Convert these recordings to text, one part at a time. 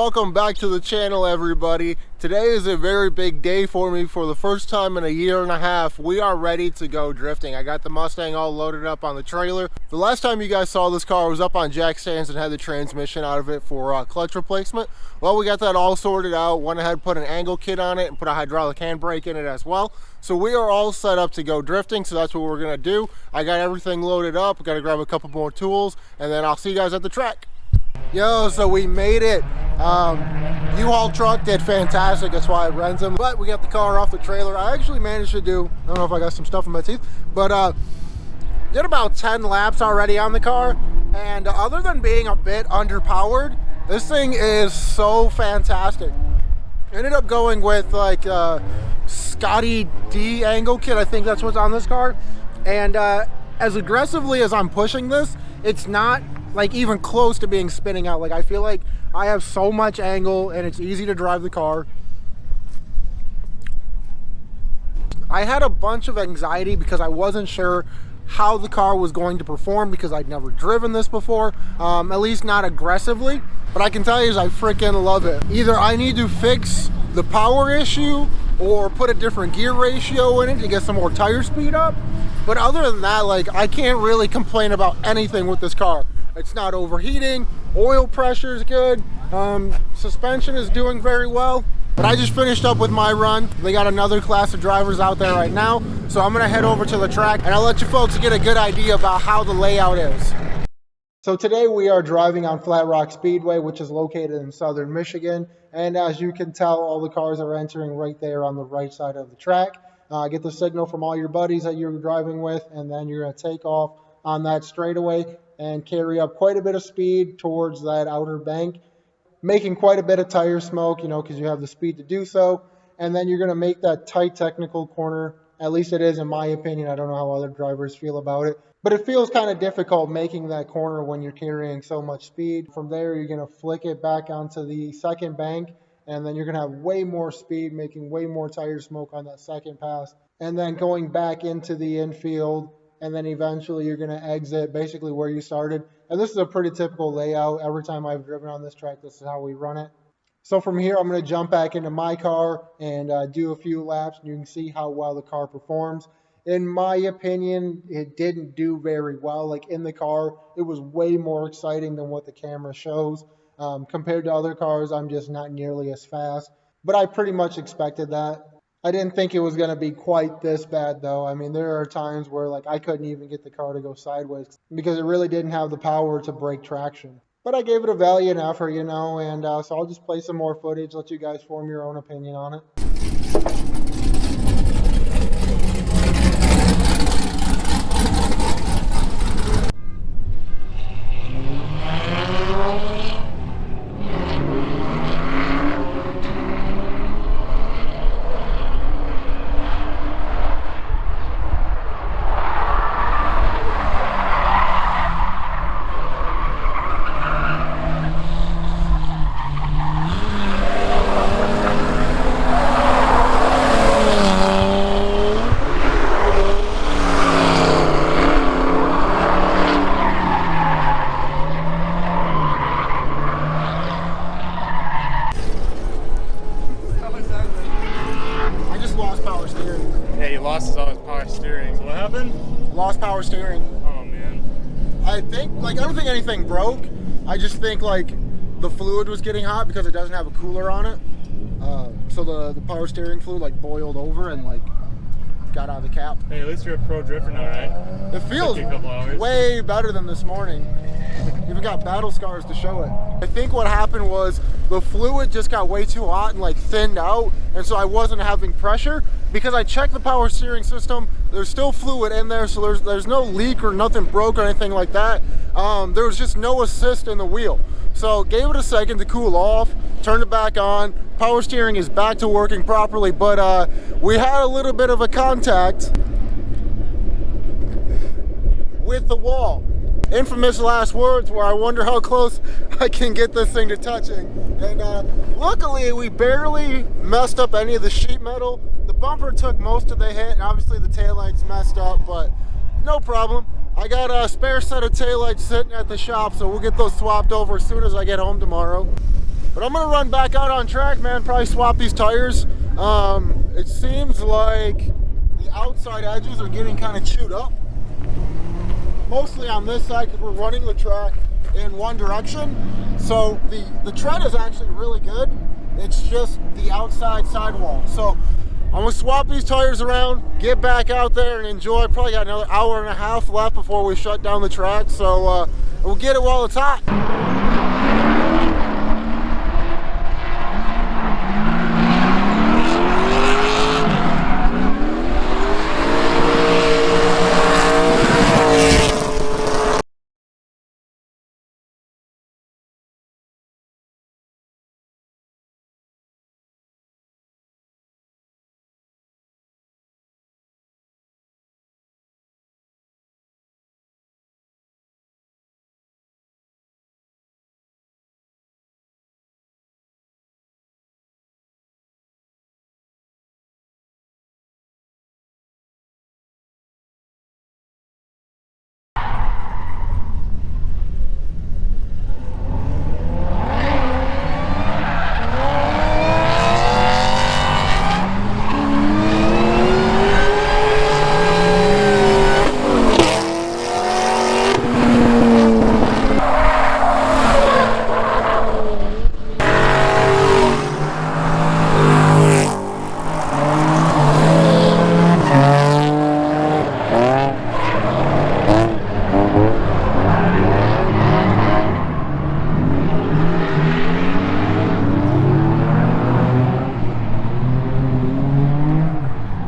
welcome back to the channel, everybody. Today is a very big day for me. For the first time in a year and a half, we are ready to go drifting. I got the Mustang all loaded up on the trailer. The last time you guys saw this car was up on jack stands and had the transmission out of it for clutch replacement. Well, we got that all sorted out, went ahead, put an angle kit on it, and put a hydraulic handbrake in it as well. So we are all set up to go drifting, so that's what we're gonna do. I got everything loaded up. I gotta grab a couple more tools, and then I'll see you guys at the track. Yo, so we made it. U-Haul truck did fantastic, that's why I rent them. But we got the car off the trailer. I actually managed to do, I don't know if I got some stuff in my teeth, but did about 10 laps already on the car. And other than being a bit underpowered, this thing is so fantastic. Ended up going with like Scotty D angle kit, I think that's what's on this car. And as aggressively as I'm pushing this, it's not like even close to being spinning out. Like I feel like I have so much angle and it's easy to drive the car. I had a bunch of anxiety because I wasn't sure how the car was going to perform because I'd never driven this before, at least not aggressively. But I can tell you is I freaking love it. Either I need to fix the power issue or put a different gear ratio in it to get some more tire speed up. But other than that, like I can't really complain about anything with this car. It's not overheating, oil pressure is good, suspension is doing very well. But I just finished up with my run. They got another class of drivers out there right now, so I'm gonna head over to the track and I'll let you folks get a good idea about how the layout is. So today we are driving on Flat Rock Speedway, which is located in southern Michigan. And as you can tell, all the cars are entering right there on the right side of the track. Get the signal from all your buddies that you're driving with, and then you're gonna take off on that straightaway and carry up quite a bit of speed towards that outer bank, making quite a bit of tire smoke, you know, because you have the speed to do so. And then you're going to make that tight technical corner. At least it is in my opinion. I don't know how other drivers feel about it, but it feels kind of difficult making that corner when you're carrying so much speed. From there, you're going to flick it back onto the second bank, and then you're going to have way more speed, making way more tire smoke on that second pass, and then going back into the infield. And then eventually you're going to exit basically where you started. And this is a pretty typical layout. Every time I've driven on this track, this is how we run it. So from here, I'm going to jump back into my car and do a few laps. And you can see how well the car performs. In my opinion, it didn't do very well. Like in the car, it was way more exciting than what the camera shows. Compared to other cars, I'm just not nearly as fast. But I pretty much expected that. I didn't think it was going to be quite this bad, though. I mean, there are times where like I couldn't even get the car to go sideways because it really didn't have the power to break traction. But I gave it a valiant effort, you know, and so I'll just play some more footage, let you guys form your own opinion on it. Lost all his power steering. So what happened? Lost power steering. Oh man. I don't think anything broke. I just think like the fluid was getting hot because it doesn't have a cooler on it. So the power steering fluid like boiled over and like got out of the cap. Hey, at least you're a pro drifter now, right? It feels way better than this morning. Even got battle scars to show it. I think what happened was the fluid just got way too hot and like thinned out, and so I wasn't having pressure. Because I checked the power steering system, there's still fluid in there, so there's no leak or nothing broke or anything like that. There was just no assist in the wheel. So gave it a second to cool off, turned it back on. Power steering is back to working properly, but we had a little bit of a contact with the wall. Infamous last words where I wonder how close I can get this thing to touching. And luckily we barely messed up any of the sheet metal. The bumper took most of the hit, and obviously the taillights messed up, but no problem. I got a spare set of taillights sitting at the shop, so we'll get those swapped over as soon as I get home tomorrow. But I'm gonna run back out on track, man. Probably swap these tires. It seems like the outside edges are getting kind of chewed up. Mostly on this side because we're running the track in one direction. So the tread is actually really good. It's just the outside sidewall. So I'm gonna swap these tires around, get back out there and enjoy. Probably got another hour and a half left before we shut down the track. So we'll get it while it's hot.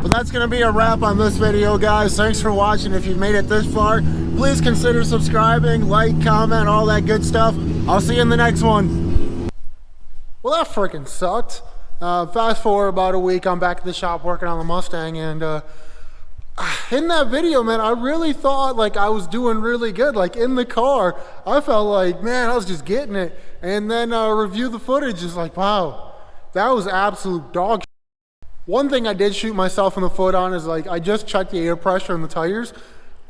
That's gonna be a wrap on this video, guys. Thanks for watching. If you've made it this far, please consider subscribing, like, comment, all that good stuff. I'll see you in the next one. Well, that freaking sucked. Fast forward about a week, I'm back at the shop working on the Mustang, and in that video, man, I really thought like I was doing really good. Like in the car, I felt like, man, I was just getting it. And then review the footage, is like, wow, that was absolute dog shit. One thing I did shoot myself in the foot on is like, I just checked the air pressure in the tires.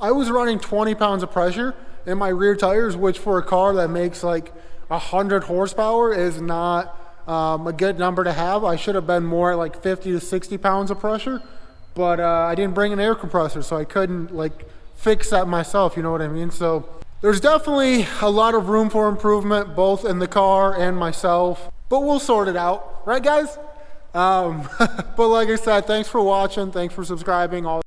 I was running 20 pounds of pressure in my rear tires, which for a car that makes like 100 horsepower is not a good number to have. I should have been more like 50 to 60 pounds of pressure, but I didn't bring an air compressor, so I couldn't like fix that myself, you know what I mean? So there's definitely a lot of room for improvement, both in the car and myself, but we'll sort it out, right guys? But like I said, thanks for watching, thanks for subscribing, all